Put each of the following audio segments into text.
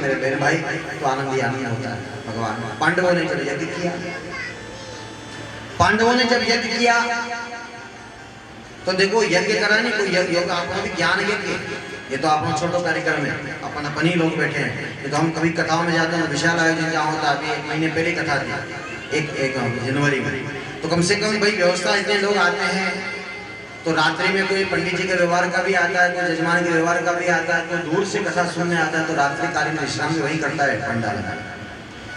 मेरे बहन भाई, तो आनंद ही आनंद होता है। भगवान पांडवों ने जब यज्ञ किया, पांडवों ने जब यज्ञ किया तो देखो यज्ञ करा नहीं कोई योग आपको भी ज्ञान यज्ञ, ये तो आप छोटो कार्यक्रम में अपन ही लोग बैठे हैं। ये तो हम कभी कथाओं में जाते हैं, विशाल आयोजन जहाँ होता है, अभी 1 महीने पहले कथा थी एक जनवरी में, तो कम से कम भाई व्यवस्था, इतने लोग आते हैं तो रात्रि में कोई पंडित जी के व्यवहार का भी आता है, कोई जजमान के व्यवहार का भी आता है, कोई दूर से कथा सुनने आता है, तो रात्रिकालीन विश्राम भी वही करता है पंडाल में,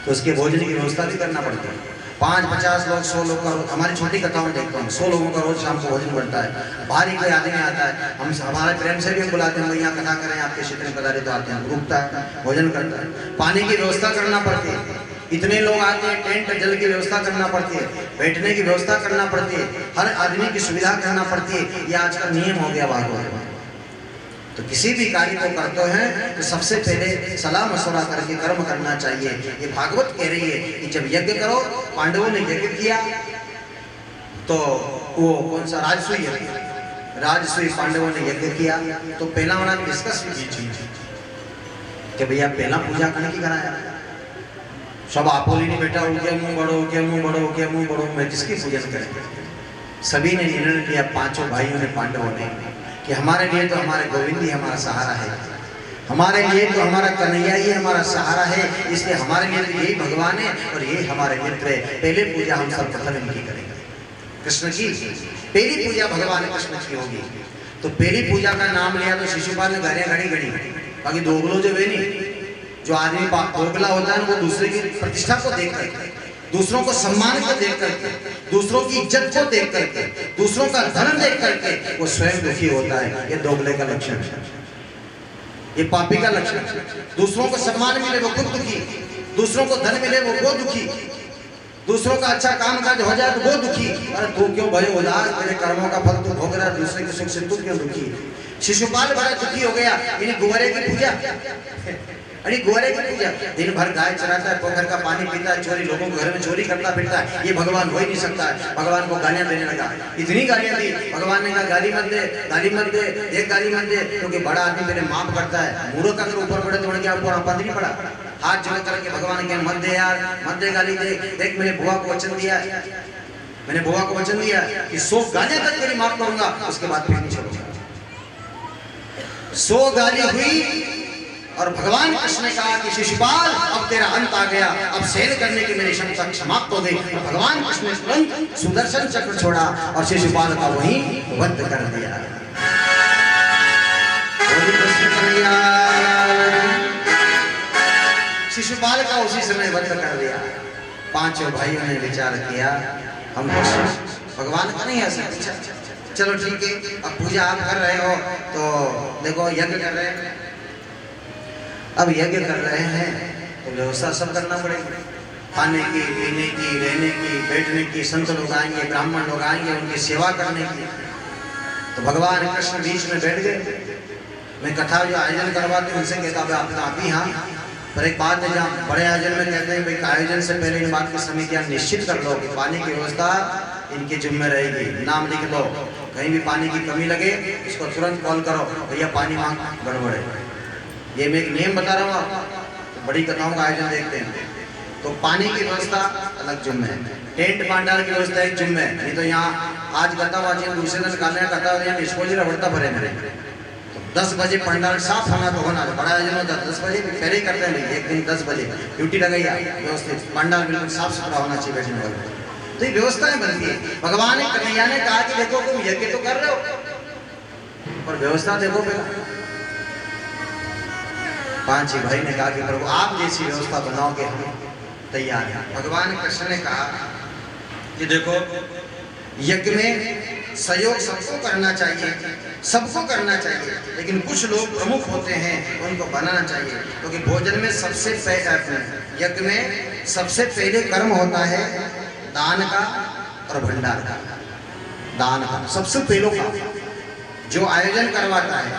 तो उसके भोजन की व्यवस्था भी करना पड़ती है। 5-50 लोग 100 लोग का, हमारी छोटी कथाओं में देखता हूँ 100 लोगों का रोज शाम को भोजन बनता है। बाहरी कोई आदमी आता है, हम हमारे प्रेम से भी बुलाते हैं, यहाँ कथा करें, आपके क्षेत्र में पधारे, तो आते हैं, रुकता है, भोजन करता है। पानी की व्यवस्था करना पड़ती है, इतने लोग आते हैं, टेंट जल की व्यवस्था करना पड़ती है, बैठने की व्यवस्था करना पड़ती है, हर आदमी की सुविधा करना पड़ती है। ये आज का नियम हो गया भागवत। तो किसी भी कार्य को करते हैं तो सबसे पहले सलाह मशवरा करके कर्म करना चाहिए। ये भागवत कह रही है कि जब यज्ञ करो, पांडवों ने यज्ञ किया तो वो कौन सा राजसूय यज्ञ, राजसूय पांडवों ने यज्ञ किया, तो पहला उन्होंने डिस्कस की चीज कि भैया पहला पूजा करने की कराया, सब आपोली नहीं बेटा उनके मुंह बढ़ो, उनके मुंह बढ़ो, उनके मुंह बढ़ो, मैं किसकी पूजन करें। सभी ने निर्णय लिया, 5 भाइयों ने, पांडवों ने, कि हमारे लिए तो हमारे गोविंद ही हमारा सहारा है, हमारे लिए तो हमारा कन्हैया ही हमारा सहारा है, इसलिए हमारे लिए तो यही भगवान है और ये हमारे मित्र है। पहले पूजा हम सब प्रथम इनकी करेंगे, कृष्ण की पहली पूजा भगवान कृष्ण की होगी। तो पहली पूजा का नाम लिया तो शिशुपाल ने घड़ी घड़ी, बाकी दोगलो जो वे नहीं, जो आदमी दोगला होता है वो दूसरे की प्रतिष्ठा को देख करके, दूसरों को सम्मान को देख करके, दूसरों की इज्जत को देख करके, दूसरों का धन देख करके वो स्वयं दुखी होता है। ये दोगले का लक्षण है, ये पापी का लक्षण है। दूसरों को सम्मान मिले वो खुद दुखी, दूसरों को धन मिले वो दुखी, दूसरों का अच्छा काम काज हो जाए तो वो दुखी। अरे तू क्यों भय उदास, तेरे कर्मों का फल तू भोग रहा है, दूसरे के सुख से तू क्यों दुखी। शिशुपाल बड़ा दुखी हो गया, इन्हें गुब्बारे की पूजा, अरे गुब्बारे की पूजा, दिन भर गाय चराता है, पोखर का पानी पीता है, चोरी लोगों के घर में चोरी करता फिरता है, ये भगवान हो ही नहीं सकता है। भगवान को गालियां देने लगा, इतनी गालियां दी, भगवान ने कहा गाली मत दे, गाली मत दे, एक गाली मत दे, क्योंकि बड़ा आदमी मेरे माफ करता है, मूर्ख अगर ऊपर पड़े तो उड़ गया, ऊपर पद नहीं पड़ा। हाथ जोड़ करके भगवान के मत दे यार, मत दे गाली दे, देख मैंने बुआ को वचन दिया, मैंने बुआ को वचन दिया कि 100 गालियां तक तेरी माफ करूंगा, उसके बाद फिर नहीं छोड़ूंगा। 100 गाली हुई और भगवान कृष्ण ने कहा कि शिशुपाल अब तेरा अंत आ गया, अब सहन करने की मेरी क्षमता समाप्त हो गई। और भगवान कृष्ण ने तुरंत सुदर्शन चक्र छोड़ा और शिशुपाल का वहीं वध कर दिया। शिशुपाल का उसी समय वध कर दिया। 5 भाइयों ने विचार किया, हम भगवान का नहीं है, चलो ठीक है, अब पूजा आप कर रहे हो तो देखो यज्ञ कर रहे हैं, अब यज्ञ कर रहे हैं तो व्यवस्था सब करना पड़ेगी, खाने की, पीने की, रहने की, बैठने की, संत लोग आएंगे, ब्राह्मण लोग आएंगे, उनकी सेवा करने की। तो भगवान कृष्ण बीच में बैठ गए। मैं कथा जो आयोजन करवाते हैं उनसे कहता हूँ आप ही हाँ, पर एक बात है, जहाँ बड़े आयोजन में कहते हैं भाई आयोजन से पहले इन बात की समितियाँ निश्चित कर लो कि पानी की व्यवस्था इनकी जिम्मे रहेगी, नाम लिख लो, कहीं भी पानी की कमी लगे इसको तुरंत कॉल करो, भैया पानी मांग गड़बड़ है। ये मैं एक नियम बता रहा हूँ आपको, तो बड़ी कथाओं का आयोजन देखते हैं तो पानी की व्यवस्था अलग जिम्मे है, टेंट पांडाल की व्यवस्था एक जिम्मे है। नहीं तो यहाँ आज कथा वाची दूसरे दिन काले कथा यहाँ डिस्पोजल बढ़ता भरे मेरे, तो 10 बजे पंडाल साफ होना तो होना, बड़ा आयोजन होता है 10 बजे पहले ही करते हैं, एक दिन 10 बजे ड्यूटी लगाई व्यवस्थित, पंडाल बिल्कुल साफ सुथरा होना चाहिए बैठने वाले, तो ये व्यवस्थाएं बनती है। भगवान कन्हैया ने कहा कि देखो तुम यज्ञ तो कर रहे हो पर व्यवस्था देखो पहला। 5 भाई ने कहा कि प्रभु आप जैसी व्यवस्था बनाओगे हम तैयार हैं। भगवान कृष्ण ने कहा कि देखो यज्ञ में सहयोग सबको करना चाहिए, सबको करना चाहिए, लेकिन कुछ लोग प्रमुख होते हैं उनको बनाना चाहिए, क्योंकि भोजन में सबसे यज्ञ में सबसे पहले कर्म होता है दान का और भंडार का। दान का सबसे पहले का जो आयोजन करवाता है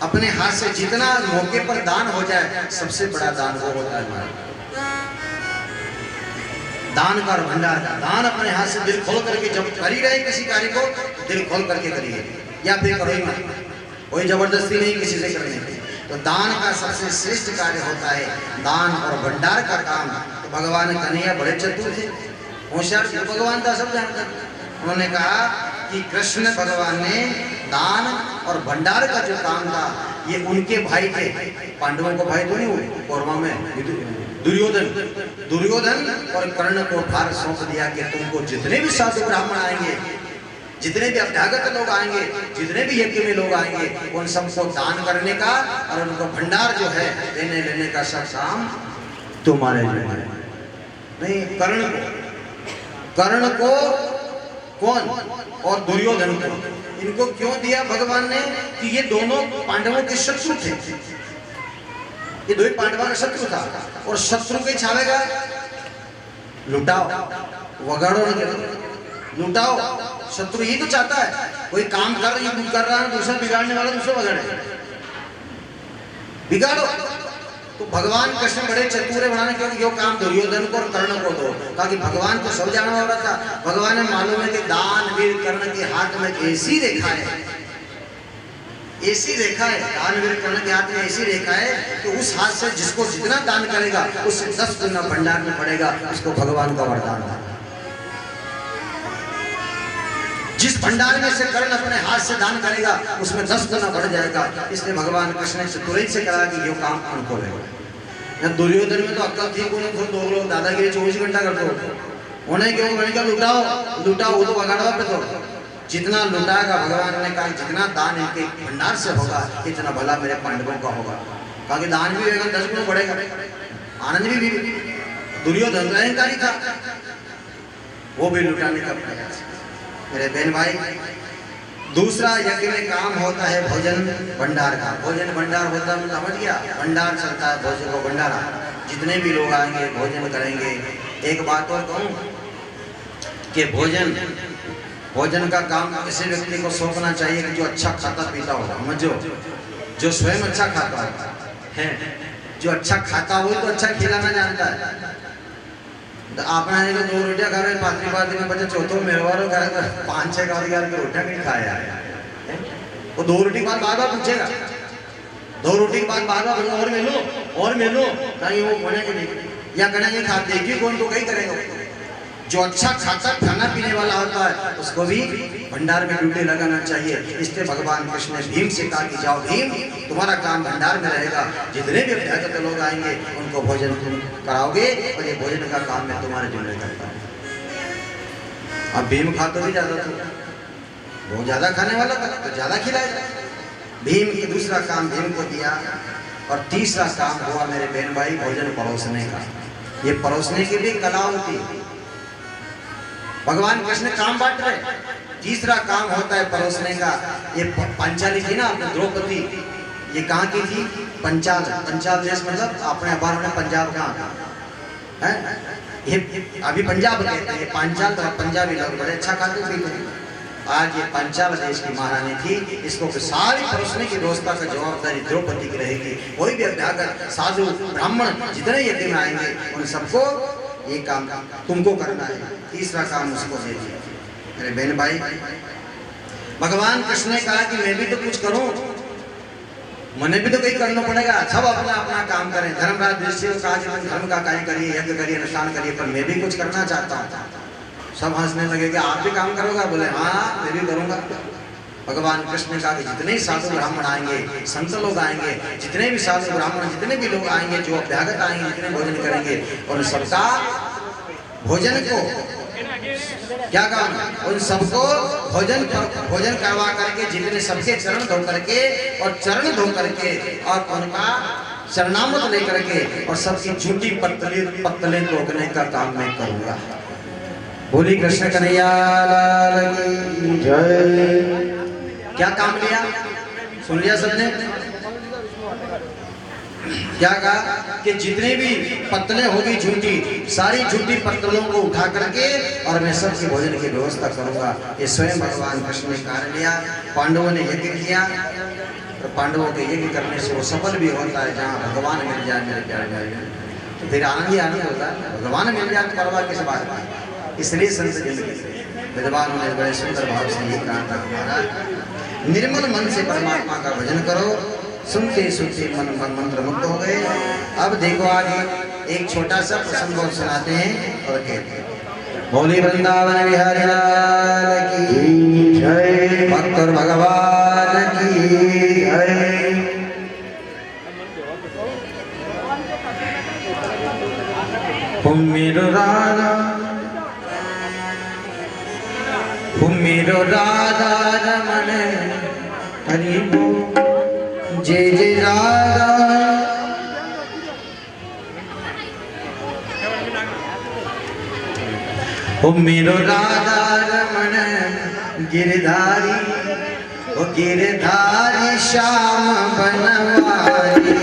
अपने हाथ से जितना मौके पर दान हो जाए सबसे बड़ा दान वो होता है हमारा दान का और भंडार का। दान अपने हाथ से दिल खोल करके जब कर ही रहे किसी कार्य को दिल खोल करके करिए, या फिर करो ही मत, कोई जबरदस्ती नहीं किसी से करने की। तो तो दान का सबसे श्रेष्ठ कार्य होता है दान और भंडार का काम। तो भगवान कन्हैया बड़े चतुर थे, होशियार थे, भगवान था सब जानते थे। उन्होंने कहा कि कृष्ण भगवान ने दान और भंडार का जो काम था ये उनके भाई थे, पांडवों को भाई तो नहीं हुए, कौरवा में दुर्योधन और कर्ण को भार सौंप दिया कि तुमको जितने भी साधु ब्राह्मण आएंगे, जितने भी अभ्यागत लोग आएंगे, जितने भी यज्ञ में लोग आएंगे, उन सबको दान करने का और उनको भंडार जो है देने लेने का सब काम तुम्हारे जो है। नहीं, कर्ण को कौन और दुर्योधन को, इनको क्यों दिया भगवान ने कि ये दोनों पांडवों के शत्रु थे, ये दो ही पांडवों का शत्रु था। और शत्रु के छावेगा लुटाओ, वगाड़ो, लुटाओ। शत्रु यही तो चाहता है, कोई काम कर रहा है दूसरा बिगाड़ने वाला दूसरा वगाड़े, बिगाड़ो। तो भगवान कृष्ण बड़े चतुर बनाने, क्योंकि यो काम दुर्योधन को और कर्ण को दो, ताकि भगवान को सब जाना हो रहा था। भगवान ने मालूम है कि दानवीर कर्ण के हाथ में ऐसी रेखा है, ऐसी रेखा है, दानवीर कर्ण के हाथ में ऐसी रेखा है कि उस हाथ से जिसको जितना दान करेगा उससे 10 गुना भंडार में पड़ेगा। उसको भगवान का वरदान था। जिस भंडार में से कर्ण अपने हाथ से दान करेगा उसमें 10 गुना बढ़ जाएगा। इसलिए भगवान कृष्ण ने तुरंत से कहा कि ये काम उनको लेगा। दुर्योधन में तो अक्कल थी, तो दो लोग दादागिरी 24 घंटा करते हो, उन्हें क्यों मैंने कहा लुटाओ, वो तो वगाड़वा पे तो जितना लुटाएगा भगवान ने कहा जितना दान इनके भंडार से होगा इतना भला मेरे पांडवों का होगा। कहा कि दान भी होगा 10 गुना बढ़ेगा। आनंद भी दुर्योधन अहंकारी था, वो भी लुटाने का प्रयास। मेरे बहन भाई, दूसरा यज्ञ में काम होता है भोजन भंडार का। भोजन भंडार होता है, समझ गया, भंडार चलता है, भोजन को भंडारा, जितने भी लोग आएंगे भोजन करेंगे। एक बात और कहूँ कि भोजन का काम किसी व्यक्ति को सौंपना चाहिए कि जो अच्छा खाता पीता हो, समझो, जो स्वयं अच्छा खाता है, जो अच्छा खाता हो तो अच्छा खिलाना जानता है। तो आपने को 2 रोटियां खा रहे, पात्री में बच्चे चौथों मेहरबानों खा रहे, 5-6 रोटियां नहीं खाया है, वो 2 रोटी के बाद बार-बार पूछेगा, 2 रोटी के बाद बार-बार और मिलो नहीं, वो बोलेंगे नहीं या करेंगे खाते कि कौन तो कहीं करेगा। जो अच्छा खाता खाना पीने वाला होता है उसको भी भंडार में ड्यूटी लगाना चाहिए। इसलिए भगवान कृष्ण ने भीम से कहा कि जाओ भीम, तुम्हारा काम भंडार में रहेगा, जितने भी अभ्यागत लोग आएंगे उनको भोजन तुम कराओगे और ये भोजन का काम मैं तुम्हारे जिम्मे करता हूँ। अब भीम खाता भी ज्यादा था, बहुत ज्यादा खाने वाला था तो ज्यादा खिलाएगा। भीम की दूसरा काम भीम को दिया। और तीसरा काम हुआ मेरे बहन भाई भोजन परोसने का। ये परोसने की भी कला होती है, भगवान कृष्ण काम बांट रहे। तीसरा काम होता है परोसने का। ये पंचाली थी ना द्रौपदी, ये कहाँ की थी? पंचाल देश, मतलब अपने अखबार में पंजाब का है, ये अभी पंजाब कहते हैं, ये पांचाल तो पंजाबी लोग बड़े अच्छा खाते पीते हैं। आज ये पंचाल देश की महारानी थी, इसको सारी परोसने की व्यवस्था का जवाबदारी द्रौपदी की रहेगी। कोई भी अभ्यागत साधु ब्राह्मण जितने यज्ञ में आएंगे उन सबको ये काम तुमको करना है। तीसरा काम उसको दे दिया। मेरे बहन भाई, भगवान कृष्ण ने कहा कि मैं भी तो कुछ करूं, मैंने भी तो कहीं करना पड़ेगा। सब अपना अपना काम करें। धर्मराज युधिष्ठिर ने कहा कि तुम धर्म का कार्य करिए, यज्ञ करिए, अनुष्ठान करिए, पर मैं भी कुछ करना चाहता हूँ। सब हंसने लगे कि आप भी काम करोगे? बोले हाँ मैं भी करूँगा। भगवान कृष्ण ने कहा कि जितने साधु ब्राह्मण आएंगे, संत लोग आएंगे, जितने भी साधु ब्राह्मण जितने भी लोग आएंगे, जो अभ्यागत आएंगे, जितने भोजन करेंगे, और सबका भोजन को क्या काम, उन सबको भोजन करवा करके, जितने सबके चरण धो करके और चरण धो करके और उनका चरणामृत लेकर के और सबकी झूठी पत्तलें रोकने का काम मैं करूंगा। बोली कृष्ण कन्हैया लाल की जय। क्या काम लिया? सुन लिया सबने? क्या कहा कि जितने भी पत्तलें होगी झूठी, सारी झूठी पत्तलों को उठा करके और मैं सबके भोजन की व्यवस्था करूंगा। ये स्वयं भगवान कृष्ण ने कार्य लिया। पांडवों ने यज्ञ किया, तो पांडवों के यज्ञ करने से वो सफल भी होता है। जहाँ भगवान मिल जाए मेरे प्यारे भाई, तो फिर आनंद ही आनंद होता है। भगवान मिल जाए तो परवाह किस बात की। इसलिए संत विद्वानों ने बड़े सुंदर भाव से ये कहा था, हमारा निर्मल मन से परमात्मा का भजन करो, सुनते सुनते मन मंत्र मुग्ध हो गए। अब देखो आगे एक छोटा सा प्रसंग और सुनाते हैं और कहते हैं, बोली वृंदावन बिहारी लाल की जय, भक्त और भगवान की जय। मेरो राधा रमन हरि बोल, जय जय राधा। ओ मेरो राधा रमन गिरधारी, ओ गिरधारी श्याम बनवारी।